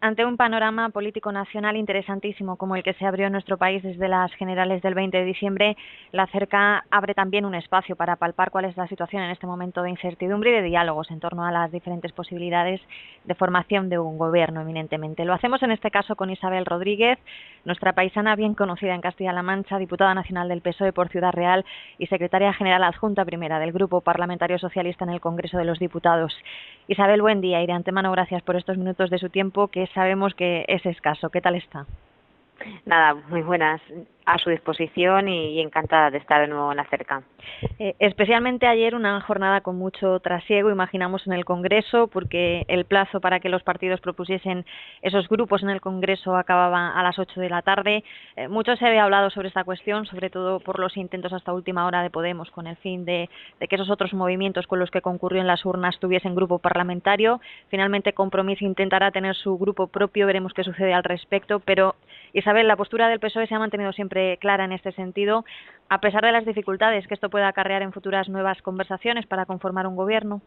ante un panorama político nacional interesantísimo como el que se abrió en nuestro país desde las generales del 20 de diciembre, la CERCA abre también un espacio para palpar cuál es la situación en este momento de incertidumbre y de diálogos en torno a las diferentes posibilidades de formación de un gobierno, eminentemente. Lo hacemos en este caso con Isabel Rodríguez, nuestra paisana bien conocida en Castilla-La Mancha, diputada nacional del PSOE por Ciudad Real y secretaria general adjunta primera del Grupo Parlamentario Socialista en el Congreso de los Diputados. Isabel, buen día y de antemano gracias por estos minutos de su tiempo, que sabemos que es escaso. ¿Qué tal está? Nada, muy buenas, a su disposición y encantada de estar de nuevo en la CERCA. Especialmente ayer una jornada con mucho trasiego, imaginamos, en el Congreso, porque el plazo para que los partidos propusiesen esos grupos en el Congreso acababa a las 8 de la tarde. Mucho se había hablado sobre esta cuestión, sobre todo por los intentos hasta última hora de Podemos, con el fin de que esos otros movimientos con los que concurrió en las urnas tuviesen grupo parlamentario. Finalmente Compromís intentará tener su grupo propio, veremos qué sucede al respecto, pero Isabel, la postura del PSOE se ha mantenido siempre clara en este sentido, a pesar de las dificultades que esto pueda acarrear en futuras nuevas conversaciones para conformar un gobierno.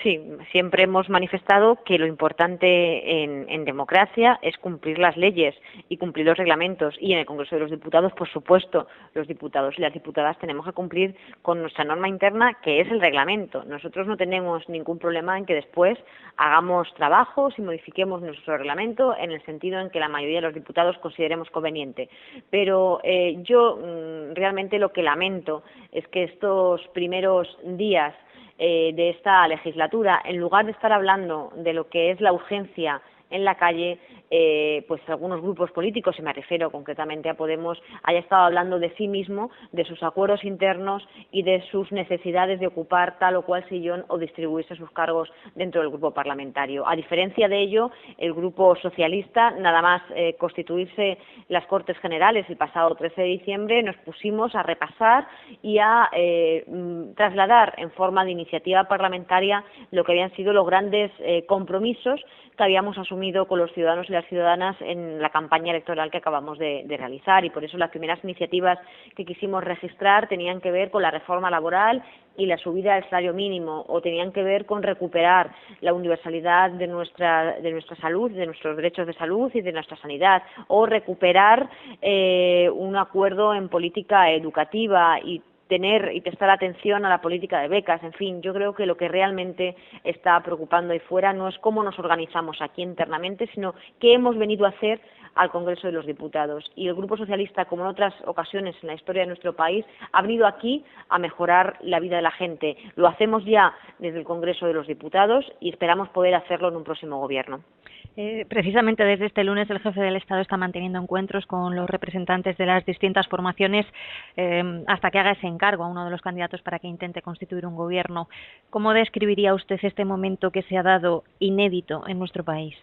Sí, siempre hemos manifestado que lo importante en democracia es cumplir las leyes y cumplir los reglamentos. Y en el Congreso de los Diputados, por supuesto, los diputados y las diputadas tenemos que cumplir con nuestra norma interna, que es el reglamento. Nosotros no tenemos ningún problema en que después hagamos trabajos y modifiquemos nuestro reglamento en el sentido en que la mayoría de los diputados consideremos conveniente. Pero yo realmente lo que lamento es que estos primeros días de esta legislatura, en lugar de estar hablando de lo que es la urgencia en la calle, pues algunos grupos políticos, y me refiero concretamente a Podemos, haya estado hablando de sí mismo, de sus acuerdos internos y de sus necesidades de ocupar tal o cual sillón o distribuirse sus cargos dentro del grupo parlamentario. A diferencia de ello, el grupo socialista, nada más constituirse las Cortes Generales el pasado 13 de diciembre, nos pusimos a repasar y a trasladar en forma de iniciativa parlamentaria lo que habían sido los grandes compromisos que habíamos asumido con los ciudadanos y las ciudadanas en la campaña electoral que acabamos de realizar, y por eso las primeras iniciativas que quisimos registrar tenían que ver con la reforma laboral y la subida del salario mínimo, o tenían que ver con recuperar la universalidad de nuestra salud, de nuestros derechos de salud y de nuestra sanidad, o recuperar un acuerdo en política educativa y prestar atención a la política de becas. En fin, yo creo que lo que realmente está preocupando ahí fuera no es cómo nos organizamos aquí internamente, sino qué hemos venido a hacer al Congreso de los Diputados. Y el Grupo Socialista, como en otras ocasiones en la historia de nuestro país, ha venido aquí a mejorar la vida de la gente. Lo hacemos ya desde el Congreso de los Diputados y esperamos poder hacerlo en un próximo gobierno. Precisamente desde este lunes el jefe del Estado está manteniendo encuentros con los representantes de las distintas formaciones hasta que haga ese encargo a uno de los candidatos para que intente constituir un gobierno. ¿Cómo describiría usted este momento que se ha dado inédito en nuestro país?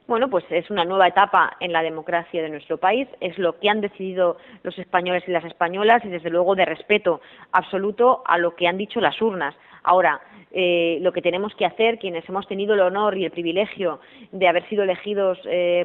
Bueno, pues es una nueva etapa en la democracia de nuestro país, es lo que han decidido los españoles y las españolas y desde luego de respeto absoluto a lo que han dicho las urnas. Ahora, lo que tenemos que hacer, quienes hemos tenido el honor y el privilegio de haber sido elegidos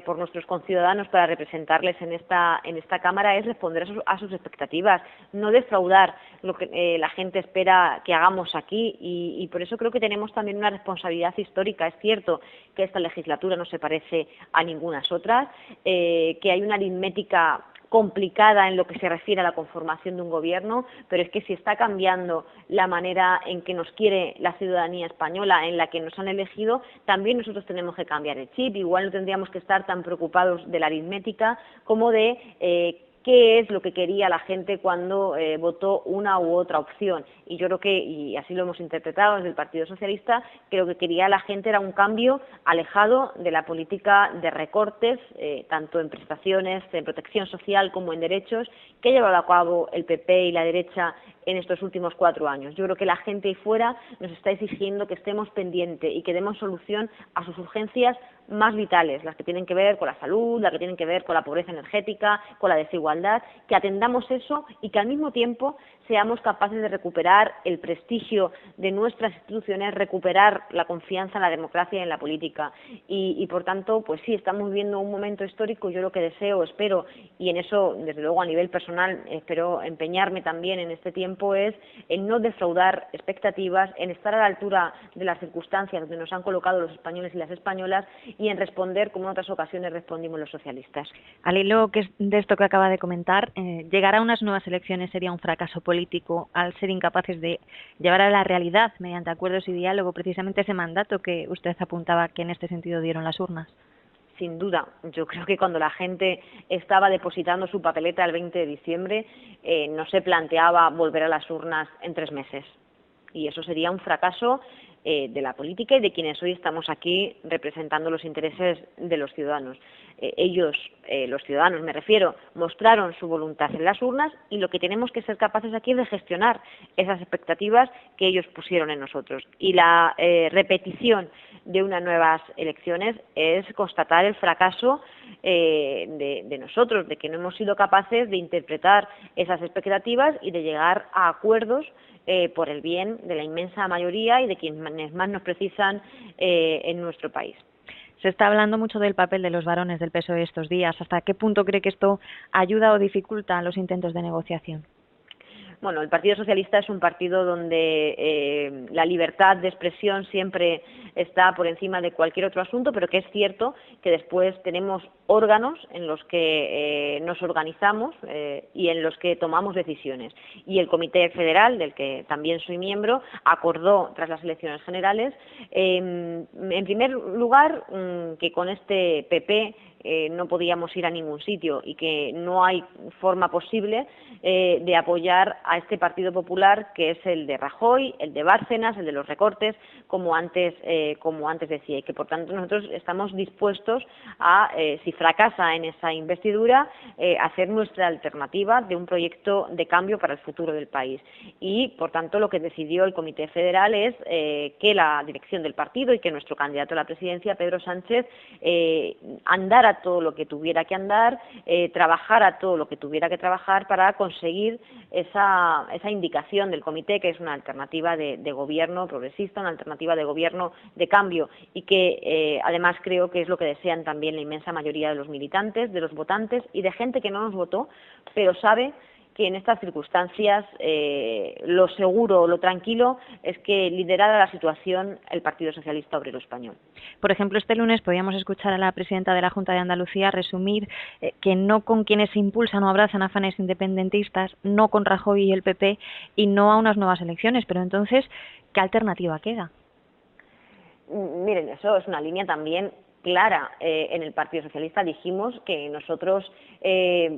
por nuestros conciudadanos para representarles en esta Cámara, es responder a sus expectativas, no defraudar lo que la gente espera que hagamos aquí, y por eso creo que tenemos también una responsabilidad histórica. Es cierto que esta legislatura no se parece a ninguna otra, que hay una aritmética complicada en lo que se refiere a la conformación de un gobierno, pero es que si está cambiando la manera en que nos quiere la ciudadanía española, en la que nos han elegido, también nosotros tenemos que cambiar el chip. Igual no tendríamos que estar tan preocupados de la aritmética como de qué es lo que quería la gente cuando votó una u otra opción. Y yo creo que, y así lo hemos interpretado desde el Partido Socialista, que lo que quería la gente era un cambio alejado de la política de recortes, tanto en prestaciones, en protección social como en derechos, que ha llevado a cabo el PP y la derecha en estos últimos 4 años. Yo creo que la gente ahí fuera nos está exigiendo que estemos pendientes y que demos solución a sus urgencias más vitales, las que tienen que ver con la salud, las que tienen que ver con la pobreza energética, con la desigualdad, que atendamos eso y que al mismo tiempo seamos capaces de recuperar el prestigio de nuestras instituciones, recuperar la confianza en la democracia y en la política. Y por tanto, pues sí, estamos viviendo un momento histórico. Yo lo que deseo, espero, y en eso, desde luego, a nivel personal, espero empeñarme también en este tiempo, es en no defraudar expectativas, en estar a la altura de las circunstancias donde nos han colocado los españoles y las españolas y en responder como en otras ocasiones respondimos los socialistas. Al hilo de esto que acaba de comentar, llegar a unas nuevas elecciones sería un fracaso político al ser incapaces de llevar a la realidad, mediante acuerdos y diálogo, precisamente ese mandato que usted apuntaba que en este sentido dieron las urnas. Sin duda, yo creo que cuando la gente estaba depositando su papeleta el 20 de diciembre, no se planteaba volver a las urnas en 3 meses. Y eso sería un fracaso de la política y de quienes hoy estamos aquí representando los intereses de los ciudadanos. Ellos, los ciudadanos me refiero, mostraron su voluntad en las urnas y lo que tenemos que ser capaces aquí es de gestionar esas expectativas que ellos pusieron en nosotros. Y la repetición de unas nuevas elecciones es constatar el fracaso de nosotros, de que no hemos sido capaces de interpretar esas expectativas y de llegar a acuerdos por el bien de la inmensa mayoría y de quienes más nos precisan en nuestro país. Se está hablando mucho del papel de los varones del PSOE estos días. ¿Hasta qué punto cree que esto ayuda o dificulta los intentos de negociación? Bueno, el Partido Socialista es un partido donde la libertad de expresión siempre está por encima de cualquier otro asunto, pero que es cierto que después tenemos órganos en los que nos organizamos y en los que tomamos decisiones. Y el Comité Federal, del que también soy miembro, acordó tras las elecciones generales, en primer lugar, que con este PP no podíamos ir a ningún sitio y que no hay forma posible de apoyar a este Partido Popular, que es el de Rajoy, el de Bárcenas, el de los recortes, como antes decía, y que por tanto nosotros estamos dispuestos a, si fracasa en esa investidura, hacer nuestra alternativa de un proyecto de cambio para el futuro del país. Y por tanto lo que decidió el Comité Federal es que la dirección del partido y que nuestro candidato a la presidencia, Pedro Sánchez, andara todo lo que tuviera que andar, trabajara todo lo que tuviera que trabajar para conseguir esa indicación del comité, que es una alternativa de gobierno progresista, una alternativa de gobierno de cambio y que además creo que es lo que desean también la inmensa mayoría de los militantes, de los votantes y de gente que no nos votó, pero sabe que en estas circunstancias lo seguro, lo tranquilo es que liderara la situación el Partido Socialista Obrero Español. Por ejemplo, este lunes podíamos escuchar a la presidenta de la Junta de Andalucía resumir que no con quienes impulsan o abrazan afanes independentistas, no con Rajoy y el PP y no a unas nuevas elecciones. Pero entonces, ¿qué alternativa queda? Miren, eso es una línea también clara. En el Partido Socialista dijimos que nosotros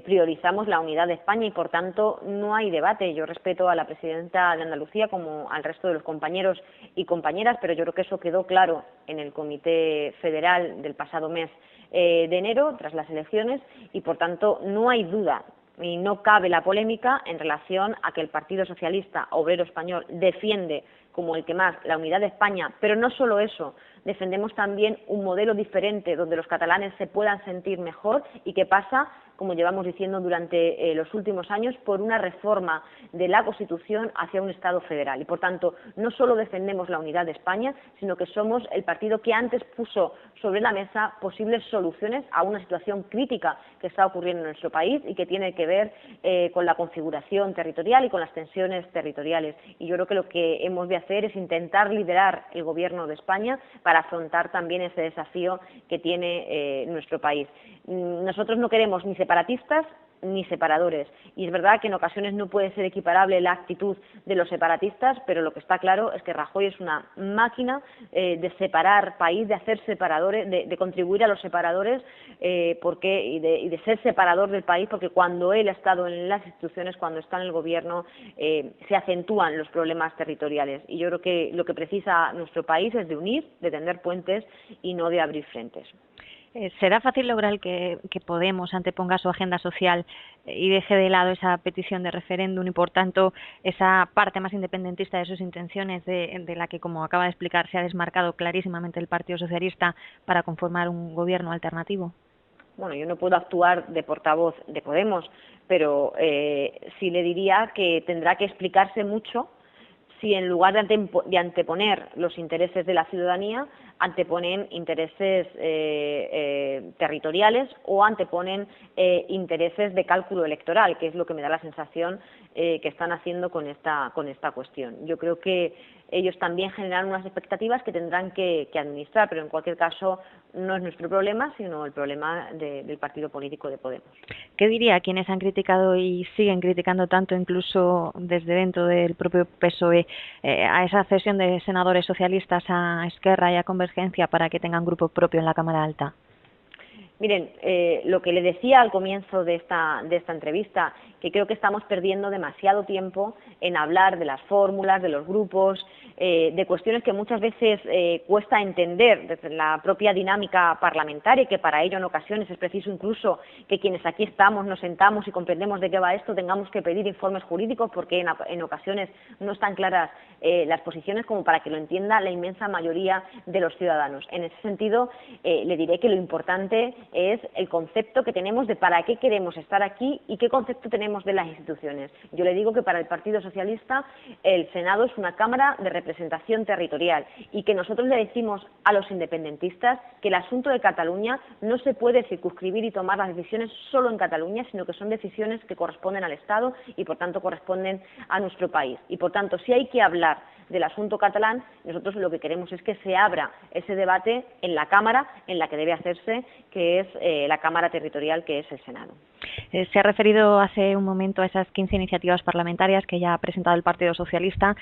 priorizamos la unidad de España y por tanto no hay debate. Yo respeto a la presidenta de Andalucía como al resto de los compañeros y compañeras, pero yo creo que eso quedó claro en el Comité Federal del pasado mes de enero, tras las elecciones, y por tanto no hay duda y no cabe la polémica en relación a que el Partido Socialista Obrero Español defiende como el que más la unidad de España, pero no solo eso, defendemos también un modelo diferente donde los catalanes se puedan sentir mejor y que pasa, como llevamos diciendo durante los últimos años, por una reforma de la Constitución hacia un Estado federal. Y por tanto, no solo defendemos la unidad de España, sino que somos el partido que antes puso sobre la mesa posibles soluciones a una situación crítica que está ocurriendo en nuestro país y que tiene que ver con la configuración territorial y con las tensiones territoriales. Y yo creo que lo que hemos de hacer es intentar liderar el Gobierno de España para afrontar también ese desafío que tiene nuestro país. Nosotros no queremos ni separatistas ni separadores. Y es verdad que en ocasiones no puede ser equiparable la actitud de los separatistas, pero lo que está claro es que Rajoy es una máquina de separar país, de hacer separadores, de contribuir a los separadores y de ser separador del país, porque cuando él ha estado en las instituciones, cuando está en el gobierno, se acentúan los problemas territoriales. Y yo creo que lo que precisa nuestro país es de unir, de tender puentes y no de abrir frentes. ¿Será fácil lograr que Podemos anteponga su agenda social y deje de lado esa petición de referéndum y, por tanto, esa parte más independentista de sus intenciones, de la que, como acaba de explicar, se ha desmarcado clarísimamente el Partido Socialista para conformar un gobierno alternativo? Bueno, yo no puedo actuar de portavoz de Podemos, pero sí le diría que tendrá que explicarse mucho si en lugar de anteponer los intereses de la ciudadanía, anteponen intereses territoriales o anteponen intereses de cálculo electoral, que es lo que me da la sensación que están haciendo con esta cuestión. Yo creo que ellos también generan unas expectativas que tendrán que administrar, pero en cualquier caso no es nuestro problema, sino el problema del partido político de Podemos. ¿Qué diría a quienes han criticado y siguen criticando tanto, incluso desde dentro del propio PSOE, a esa cesión de senadores socialistas a Esquerra y a Convergencia para que tengan grupo propio en la Cámara Alta? Miren, lo que le decía al comienzo de esta entrevista, que creo que estamos perdiendo demasiado tiempo en hablar de las fórmulas, de los grupos, de cuestiones que muchas veces cuesta entender desde la propia dinámica parlamentaria, y que para ello en ocasiones es preciso incluso que quienes aquí estamos nos sentamos y comprendemos de qué va esto, tengamos que pedir informes jurídicos porque en ocasiones no están claras las posiciones como para que lo entienda la inmensa mayoría de los ciudadanos. En ese sentido, le diré que lo importante es el concepto que tenemos de para qué queremos estar aquí y qué concepto tenemos de las instituciones. Yo le digo que para el Partido Socialista el Senado es una Cámara de representación territorial y que nosotros le decimos a los independentistas que el asunto de Cataluña no se puede circunscribir y tomar las decisiones solo en Cataluña, sino que son decisiones que corresponden al Estado y por tanto corresponden a nuestro país. Y por tanto, si hay que hablar del asunto catalán, nosotros lo que queremos es que se abra ese debate en la Cámara en la que debe hacerse, que es la Cámara territorial, que es el Senado. Se ha referido hace un momento a esas 15 iniciativas parlamentarias que ya ha presentado el Partido Socialista.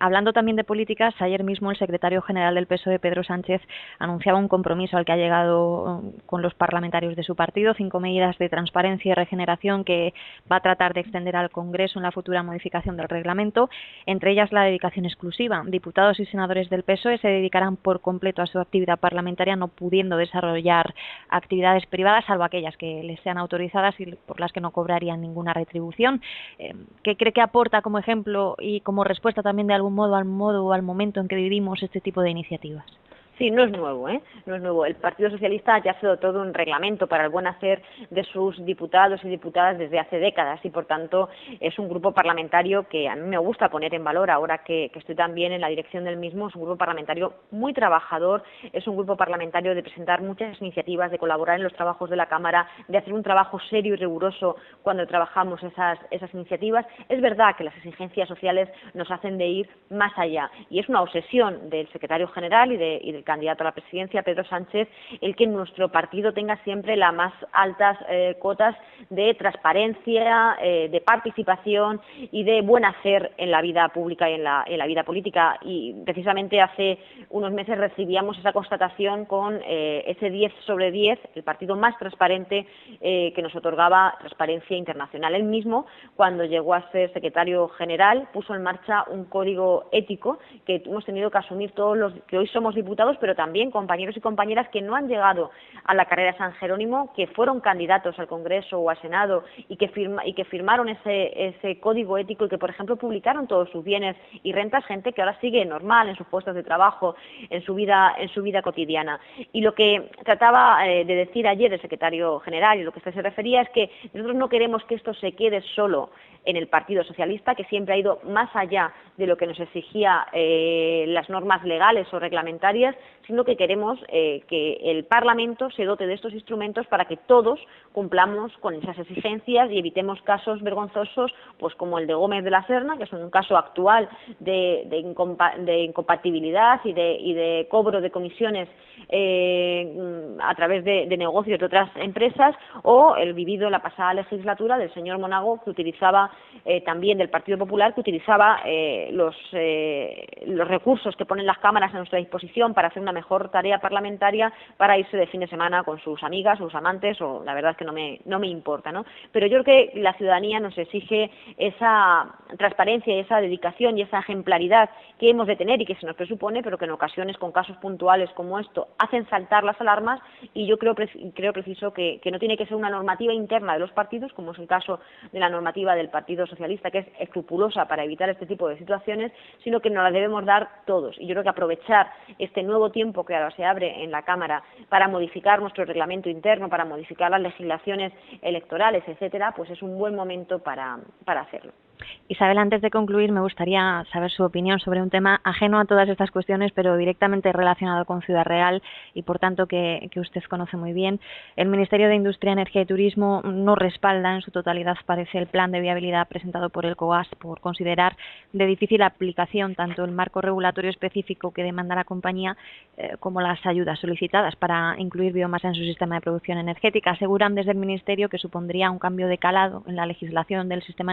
Hablando también de políticas, ayer mismo el secretario general del PSOE, Pedro Sánchez, anunciaba un compromiso al que ha llegado con los parlamentarios de su partido, 5 medidas de transparencia y regeneración que va a tratar de extender al Congreso en la futura modificación del reglamento, entre ellas la dedicación exclusiva. Diputados y senadores del PSOE se dedicarán por completo a su actividad parlamentaria, no pudiendo desarrollar actividades privadas, salvo aquellas que les sean autorizadas y por las que no cobrarían ninguna retribución. ¿Qué cree que aporta como ejemplo y como respuesta también de algún modo o al momento en que vivimos este tipo de iniciativas? Sí, no es nuevo, no es nuevo. El Partido Socialista ya se dotó de un reglamento para el buen hacer de sus diputados y diputadas desde hace décadas y, por tanto, es un grupo parlamentario que a mí me gusta poner en valor ahora que estoy también en la dirección del mismo. Es un grupo parlamentario muy trabajador, es un grupo parlamentario de presentar muchas iniciativas, de colaborar en los trabajos de la Cámara, de hacer un trabajo serio y riguroso cuando trabajamos esas iniciativas. Es verdad que las exigencias sociales nos hacen de ir más allá y es una obsesión del secretario general y del candidato a la presidencia, Pedro Sánchez, el que nuestro partido tenga siempre las más altas cotas de transparencia, de participación y de buen hacer en la vida pública y en la vida política. Y precisamente hace unos meses recibíamos esa constatación con ese 10 sobre 10, el partido más transparente que nos otorgaba Transparencia Internacional. Él mismo, cuando llegó a ser secretario general, puso en marcha un código ético que hemos tenido que asumir todos los que hoy somos diputados, pero también compañeros y compañeras que no han llegado a la carrera de San Jerónimo, que fueron candidatos al Congreso o al Senado y que firmaron ese código ético y que, por ejemplo, publicaron todos sus bienes y rentas, gente que ahora sigue normal en sus puestos de trabajo, en su vida cotidiana. Y lo que trataba de decir ayer el secretario general y lo que usted se refería es que nosotros no queremos que esto se quede solo en el Partido Socialista, que siempre ha ido más allá de lo que nos exigía las normas legales o reglamentarias, sino que queremos que el Parlamento se dote de estos instrumentos para que todos cumplamos con esas exigencias y evitemos casos vergonzosos, pues como el de Gómez de la Serna, que es un caso actual de incompatibilidad y de cobro de comisiones a través de negocios de otras empresas, o el vivido en la pasada legislatura del señor Monago, que utilizaba también del Partido Popular, que utilizaba los recursos que ponen las cámaras a nuestra disposición para hacer una mejor tarea parlamentaria para irse de fin de semana con sus amigas, sus amantes, o la verdad es que no me importa, ¿no? Pero yo creo que la ciudadanía nos exige esa transparencia y esa dedicación y esa ejemplaridad que hemos de tener y que se nos presupone, pero que en ocasiones con casos puntuales como esto hacen saltar las alarmas, y yo creo preciso que no tiene que ser una normativa interna de los partidos, como es el caso de la normativa del Partido Socialista, que es escrupulosa para evitar este tipo de situaciones, sino que nos la debemos dar todos. Y yo creo que aprovechar este nuevo tiempo que ahora se abre en la Cámara para modificar nuestro reglamento interno, para modificar las legislaciones electorales, etcétera, pues es un buen momento para hacerlo. Isabel, antes de concluir, me gustaría saber su opinión sobre un tema ajeno a todas estas cuestiones, pero directamente relacionado con Ciudad Real y, por tanto, que usted conoce muy bien. El Ministerio de Industria, Energía y Turismo no respalda en su totalidad, parece, el plan de viabilidad presentado por el COGAS, por considerar de difícil aplicación tanto el marco regulatorio específico que demanda la compañía como las ayudas solicitadas para incluir biomasa en su sistema de producción energética. Aseguran desde el Ministerio que supondría un cambio de calado en la legislación del sistema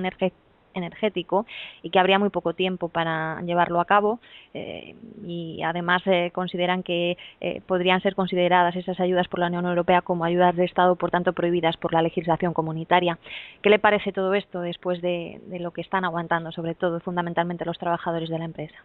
energético y que habría muy poco tiempo para llevarlo a cabo, y además consideran que podrían ser consideradas esas ayudas por la Unión Europea como ayudas de Estado, por tanto prohibidas por la legislación comunitaria. ¿Qué le parece todo esto después de lo que están aguantando, sobre todo fundamentalmente los trabajadores de la empresa?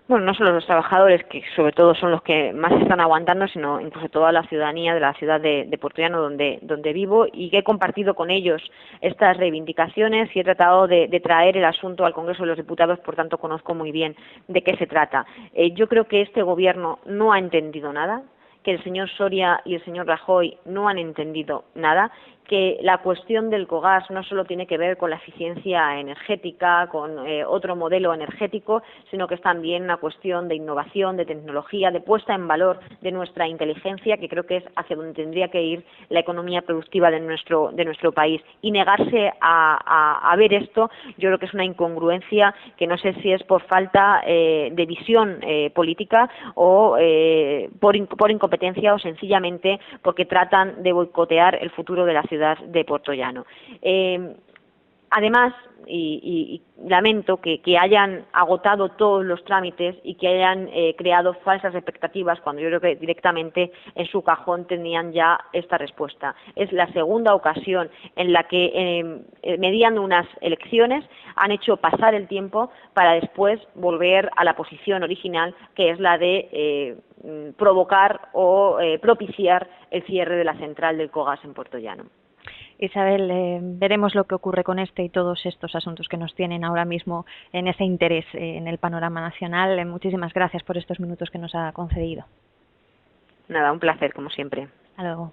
Bueno, no solo los trabajadores, que sobre todo son los que más están aguantando, sino incluso toda la ciudadanía de la ciudad de Puerto Llano, donde vivo, y que he compartido con ellos estas reivindicaciones y he tratado de traer el asunto al Congreso de los Diputados, por tanto conozco muy bien de qué se trata. Yo creo que este Gobierno no ha entendido nada, que el señor Soria y el señor Rajoy no han entendido nada, que la cuestión del COGAS no solo tiene que ver con la eficiencia energética, con otro modelo energético, sino que es también una cuestión de innovación, de tecnología, de puesta en valor de nuestra inteligencia, que creo que es hacia donde tendría que ir la economía productiva de nuestro país. Y negarse a ver esto, yo creo que es una incongruencia que no sé si es por falta de visión política o por incompetencia, o sencillamente porque tratan de boicotear el futuro de la ciudad de Puerto Llano. Además, y lamento que hayan agotado todos los trámites y que hayan creado falsas expectativas cuando yo creo que directamente en su cajón tenían ya esta respuesta. Es la segunda ocasión en la que, mediando unas elecciones, han hecho pasar el tiempo para después volver a la posición original, que es la de provocar o propiciar el cierre de la central del COGAS en Puerto Llano. Isabel, veremos lo que ocurre con este y todos estos asuntos que nos tienen ahora mismo en ese interés en el panorama nacional. Muchísimas gracias por estos minutos que nos ha concedido. Nada, un placer, como siempre. Hasta luego.